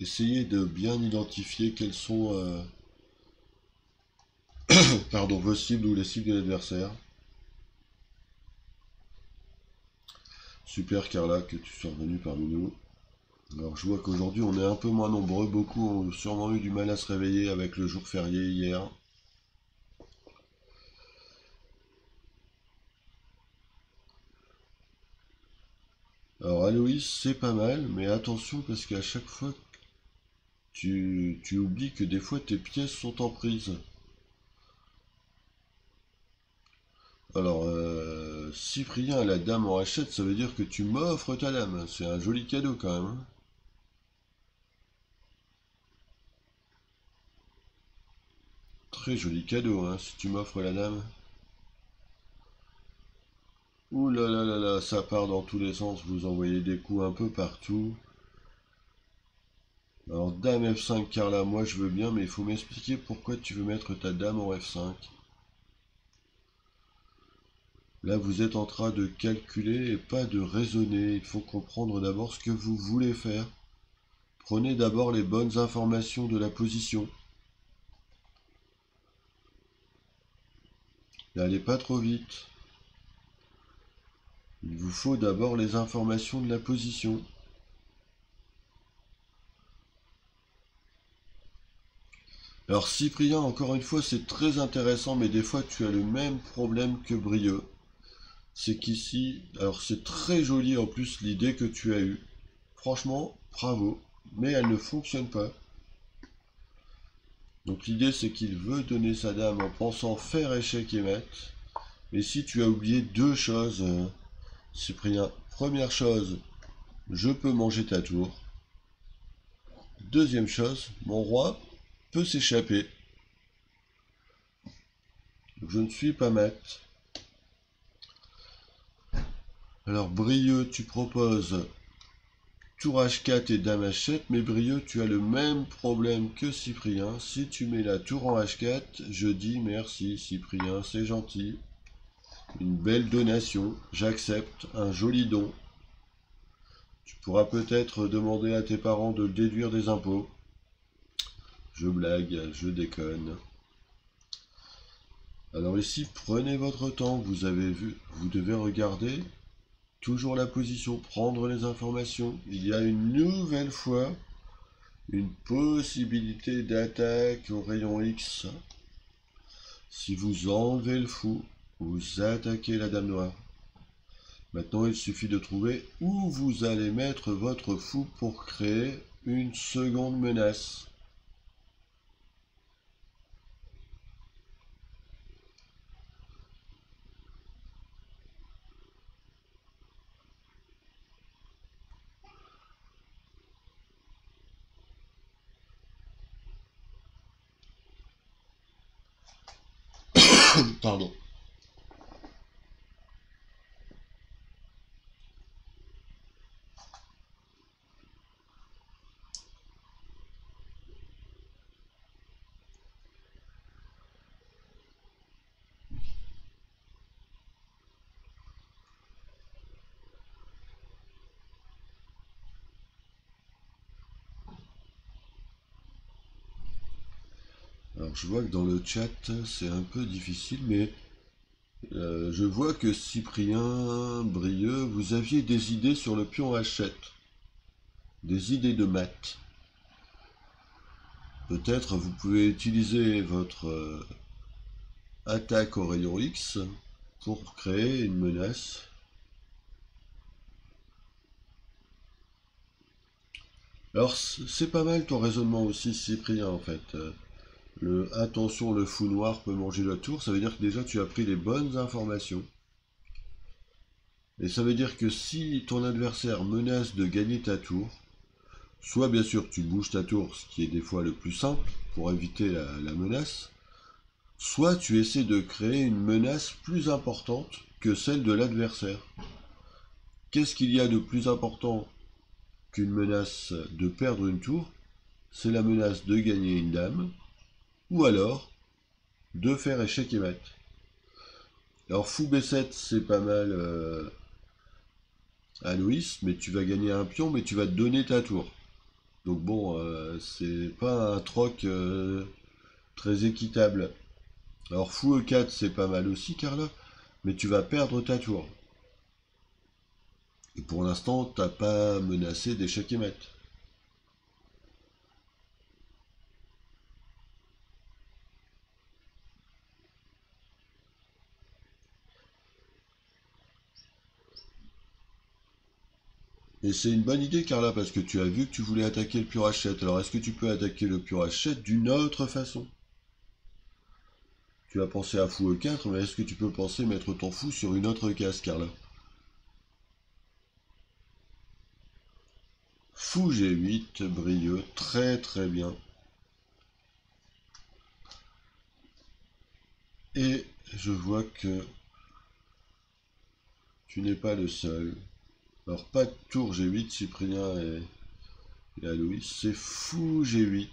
Essayez de bien identifier quels sont pardon, vos cibles ou les cibles de l'adversaire. Super Carla que tu sois revenu parmi nous. Alors je vois qu'aujourd'hui on est un peu moins nombreux, beaucoup ont sûrement eu du mal à se réveiller avec le jour férié hier. Alors Aloïs c'est pas mal, mais attention parce qu'à chaque fois tu oublies que des fois tes pièces sont en prise. Alors Cyprien, la dame en H7, ça veut dire que tu m'offres ta dame. C'est un joli cadeau quand même, hein. Très joli cadeau, hein, si tu m'offres la dame. Ouh là là là là, ça part dans tous les sens, vous envoyez des coups un peu partout. Alors dame F5 Carla, moi je veux bien, mais il faut m'expliquer pourquoi tu veux mettre ta dame en F5. Là vous êtes en train de calculer et pas de raisonner, il faut comprendre d'abord ce que vous voulez faire. Prenez d'abord les bonnes informations de la position. N'allez pas trop vite. Il vous faut d'abord les informations de la position. Alors Cyprien, encore une fois, c'est très intéressant, mais des fois tu as le même problème que Brieux. C'est qu'ici, alors c'est très joli en plus l'idée que tu as eue. Franchement, bravo, mais elle ne fonctionne pas. Donc l'idée c'est qu'il veut donner sa dame en pensant faire échec et mat. Mais si tu as oublié deux choses, Cyprien. Première chose, je peux manger ta tour. Deuxième chose, mon roi peut s'échapper. Donc je ne suis pas mat. Alors Brieux, tu proposes tour H4 et dame H7, mais Brieux, tu as le même problème que Cyprien. Si tu mets la tour en H4, je dis merci Cyprien, c'est gentil. Une belle donation, j'accepte, un joli don. Tu pourras peut-être demander à tes parents de le déduire des impôts. Je blague, je déconne. Alors ici, prenez votre temps, vous avez vu, vous devez regarder toujours la position, prendre les informations. Il y a une nouvelle fois une possibilité d'attaque au rayon X. Si vous enlevez le fou, vous attaquez la dame noire. Maintenant, il suffit de trouver où vous allez mettre votre fou pour créer une seconde menace. Pardon. Alors je vois que dans le chat c'est un peu difficile, mais je vois que Cyprien, Brieux, vous aviez des idées sur le pion H7, des idées de maths. Peut-être vous pouvez utiliser votre attaque au rayon X pour créer une menace. Alors c'est pas mal ton raisonnement aussi, Cyprien, en fait. Attention, le fou noir peut manger la tour, ça veut dire que déjà tu as pris les bonnes informations. Et ça veut dire que si ton adversaire menace de gagner ta tour, soit bien sûr tu bouges ta tour, ce qui est des fois le plus simple pour éviter la menace, soit tu essaies de créer une menace plus importante que celle de l'adversaire. Qu'est-ce qu'il y a de plus important qu'une menace de perdre une tour? C'est la menace de gagner une dame, ou alors de faire échec et mat. Alors fou B7 c'est pas mal à Louis, mais tu vas gagner un pion, mais tu vas te donner ta tour. Donc bon, c'est pas un troc très équitable. Alors fou E4 c'est pas mal aussi Carla, mais tu vas perdre ta tour. Et pour l'instant t'as pas menacé d'échec et mat. Et c'est une bonne idée Carla parce que tu as vu que tu voulais attaquer le pion H7. Alors est-ce que tu peux attaquer le pion H7 d'une autre façon? Tu as pensé à fou E4, mais est-ce que tu peux penser mettre ton fou sur une autre case Carla? Fou G8, Brieux, très très bien. Et je vois que tu n'es pas le seul. Alors pas de tour G8, Cyprien et Aloïs, c'est fou G8.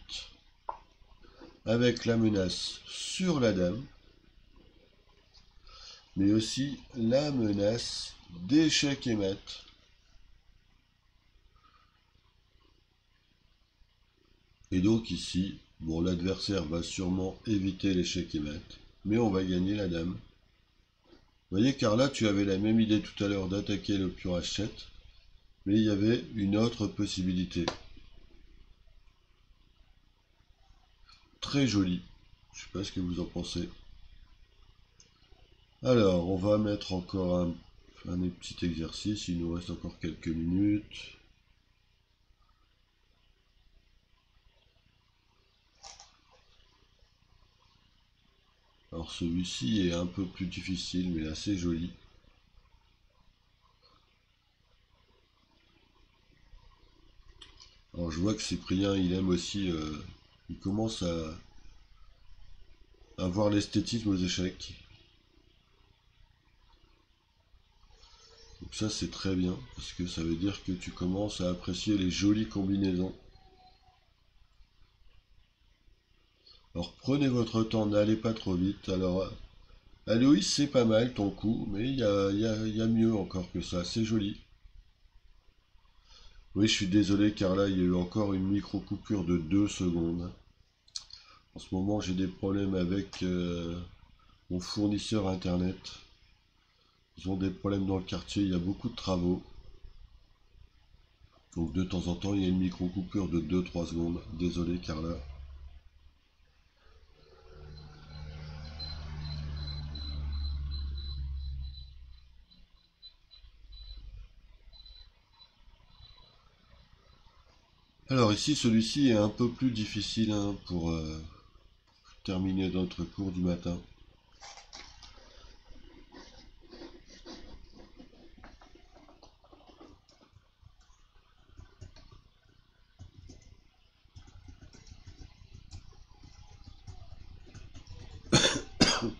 Avec la menace sur la dame, mais aussi la menace d'échec et mat. Et donc ici, bon l'adversaire va sûrement éviter l'échec et mat, mais on va gagner la dame. Vous voyez Carla, tu avais la même idée tout à l'heure d'attaquer le pion H7, mais il y avait une autre possibilité. Très jolie. Je sais pas ce que vous en pensez. Alors, on va mettre encore un petit exercice. Il nous reste encore quelques minutes. Alors celui-ci est un peu plus difficile, mais assez joli. Alors je vois que Cyprien, il aime aussi, il commence à voir l'esthétisme aux échecs. Donc ça c'est très bien, parce que ça veut dire que tu commences à apprécier les jolies combinaisons. Alors prenez votre temps, n'allez pas trop vite. Alors, Aloïs, c'est pas mal ton coup, mais il y a mieux encore que ça, c'est joli. Oui, je suis désolé car là, il y a eu encore une micro-coupure de 2 secondes. En ce moment, j'ai des problèmes avec mon fournisseur internet. Ils ont des problèmes dans le quartier, il y a beaucoup de travaux. Donc de temps en temps, il y a une micro-coupure de 2-3 secondes. Désolé Carla. Alors ici, celui-ci est un peu plus difficile hein, pour terminer notre cours du matin.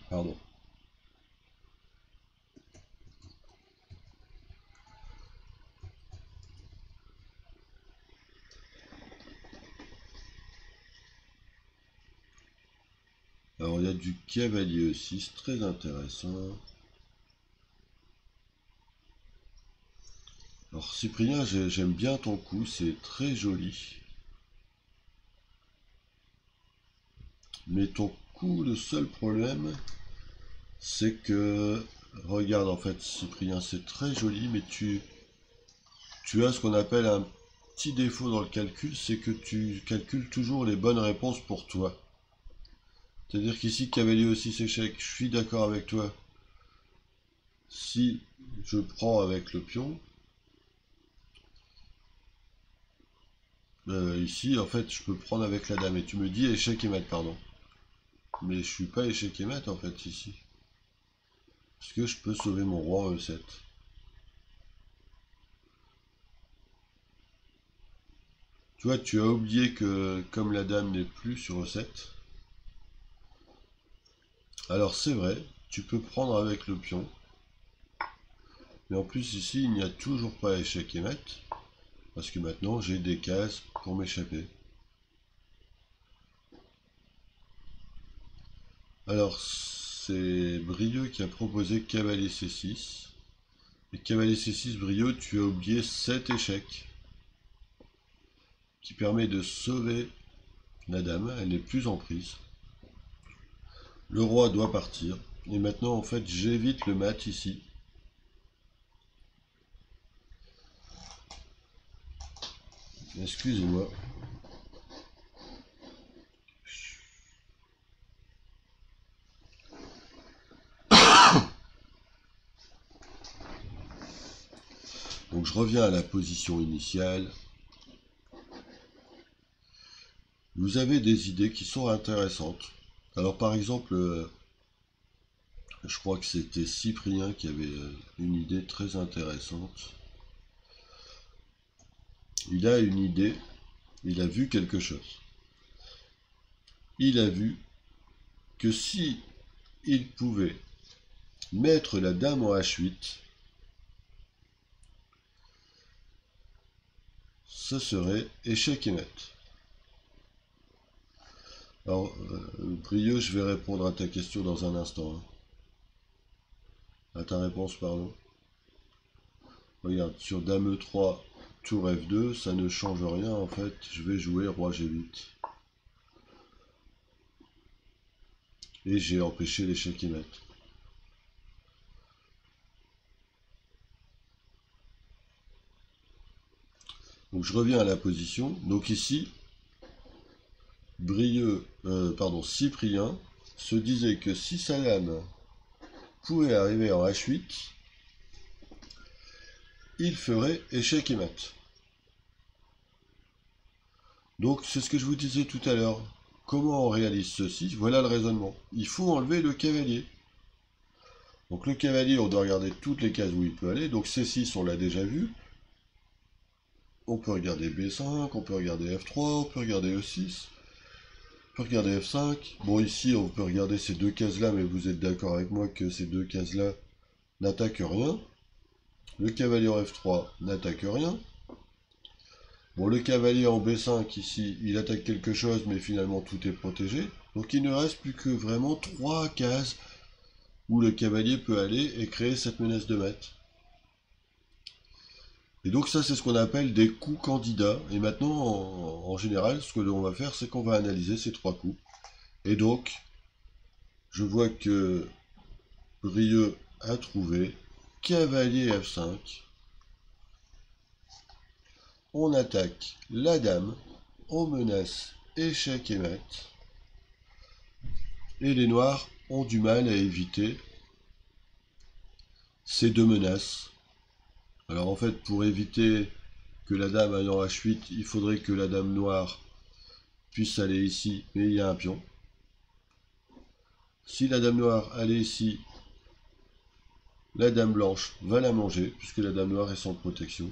Pardon. Alors il y a du cavalier aussi, c'est très intéressant. Alors Cyprien, j'aime bien ton coup, c'est très joli. Mais ton coup, le seul problème, c'est que, regarde en fait Cyprien, c'est très joli, mais tu as ce qu'on appelle un petit défaut dans le calcul, c'est que tu calcules toujours les bonnes réponses pour toi. C'est-à-dire qu'ici, cavalier aussi échec, je suis d'accord avec toi. Si je prends avec le pion, ici, en fait, je peux prendre avec la dame. Et tu me dis échec et mat, pardon. Mais je suis pas échec et mat, en fait, ici. Parce que je peux sauver mon roi en E7. Tu vois, tu as oublié que comme la dame n'est plus sur E7, alors c'est vrai, tu peux prendre avec le pion. Mais en plus ici, il n'y a toujours pas échec et mat. Parce que maintenant, j'ai des cases pour m'échapper. Alors, c'est Brieux qui a proposé cavalier C6. Et cavalier C6, Brieux, tu as oublié 7 échecs. Qui permet de sauver la dame, elle n'est plus en prise. Le roi doit partir. Et maintenant, en fait, j'évite le mat ici. Excusez-moi. Donc je reviens à la position initiale. Vous avez des idées qui sont intéressantes. Alors par exemple, je crois que c'était Cyprien qui avait une idée très intéressante. Il a une idée, il a vu quelque chose. Il a vu que si il pouvait mettre la dame en H8, ce serait échec et mat. Alors, Brieux, je vais répondre à ta question dans un instant. À ta réponse, pardon. Regarde, sur dame E3, tour F2, ça ne change rien en fait. Je vais jouer roi G8. Et j'ai empêché l'échec et mat. Donc je reviens à la position. Donc ici, Cyprien se disait que si sa dame pouvait arriver en H8, il ferait échec et mat. Donc c'est ce que je vous disais tout à l'heure. Comment on réalise ceci? Voilà le raisonnement. Il faut enlever le cavalier. Donc le cavalier, on doit regarder toutes les cases où il peut aller. Donc C6, on l'a déjà vu. On peut regarder B5, on peut regarder F3, on peut regarder E6. On peut regarder F5. Bon, ici, on peut regarder ces deux cases-là, mais vous êtes d'accord avec moi que ces deux cases-là n'attaquent rien. Le cavalier en F3 n'attaque rien. Bon, le cavalier en B5, ici, il attaque quelque chose, mais finalement, tout est protégé. Donc, il ne reste plus que vraiment 3 cases où le cavalier peut aller et créer cette menace de mat. Et donc ça, c'est ce qu'on appelle des coups candidats. Et maintenant, en général, ce que l'on va faire, c'est qu'on va analyser ces 3 coups. Et donc, je vois que Brieux a trouvé cavalier F5. On attaque la dame, on menace échec et mat. Et les noirs ont du mal à éviter ces deux menaces. Alors en fait, pour éviter que la dame aille en H8, il faudrait que la dame noire puisse aller ici, mais il y a un pion. Si la dame noire allait ici, la dame blanche va la manger, puisque la dame noire est sans protection.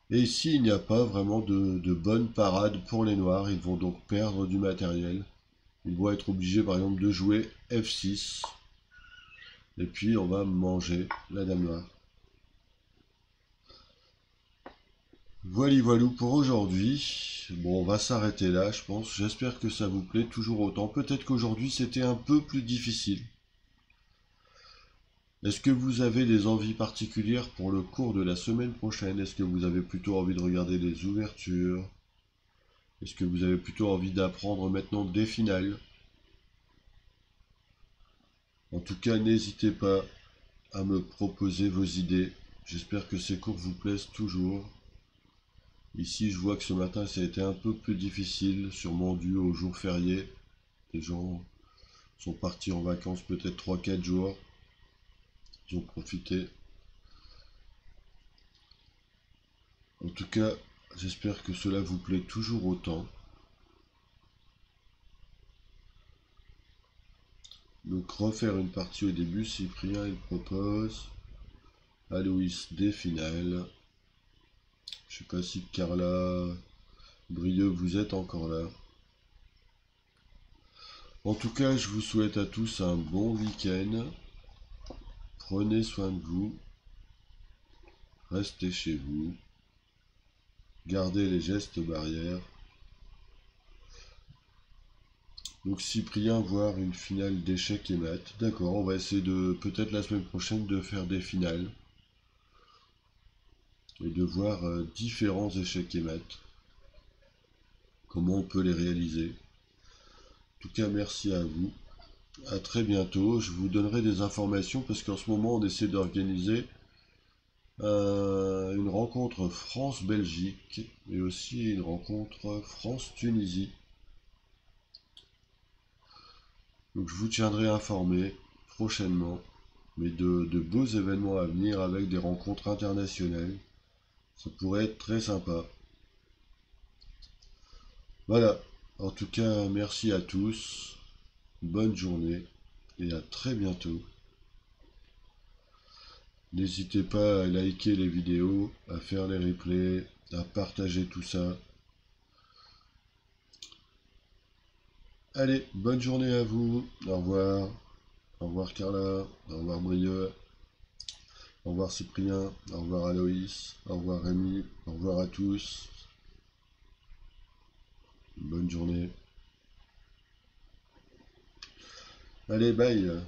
Et ici, il n'y a pas vraiment de bonne parade pour les noirs, ils vont donc perdre du matériel. Ils vont être obligés par exemple de jouer F6, et puis on va manger la dame noire. Voilà pour aujourd'hui. Bon, on va s'arrêter là, je pense. J'espère que ça vous plaît toujours autant. Peut-être qu'aujourd'hui, c'était un peu plus difficile. Est-ce que vous avez des envies particulières pour le cours de la semaine prochaine? Est-ce que vous avez plutôt envie de regarder des ouvertures? Est-ce que vous avez plutôt envie d'apprendre maintenant des finales? En tout cas, n'hésitez pas à me proposer vos idées. J'espère que ces cours vous plaisent toujours. Ici, je vois que ce matin, ça a été un peu plus difficile, sûrement dû au jour férié. Les gens sont partis en vacances peut-être 3-4 jours. Ils ont profité. En tout cas, j'espère que cela vous plaît toujours autant. Donc refaire une partie au début, Cyprien il propose. Aloïs des finales. Je sais pas si Carla, Brieux, vous êtes encore là. En tout cas, je vous souhaite à tous un bon week-end. Prenez soin de vous. Restez chez vous. Gardez les gestes barrières. Donc Cyprien, voir une finale d'échecs et maths. D'accord, on va essayer de, peut-être la semaine prochaine, de faire des finales. Et de voir différents échecs et maths. Comment on peut les réaliser. En tout cas, merci à vous. À très bientôt. Je vous donnerai des informations parce qu'en ce moment, on essaie d'organiser une rencontre France-Belgique et aussi une rencontre France-Tunisie. Donc je vous tiendrai informé prochainement, mais de beaux événements à venir avec des rencontres internationales. Ça pourrait être très sympa. Voilà. En tout cas, merci à tous. Bonne journée et à très bientôt. N'hésitez pas à liker les vidéos, à faire les replays, à partager tout ça. Allez, bonne journée à vous. Au revoir. Au revoir Carla. Au revoir Brieux. Au revoir Cyprien. Au revoir Aloïs. Au revoir Rémi. Au revoir à tous. Bonne journée. Allez, bye.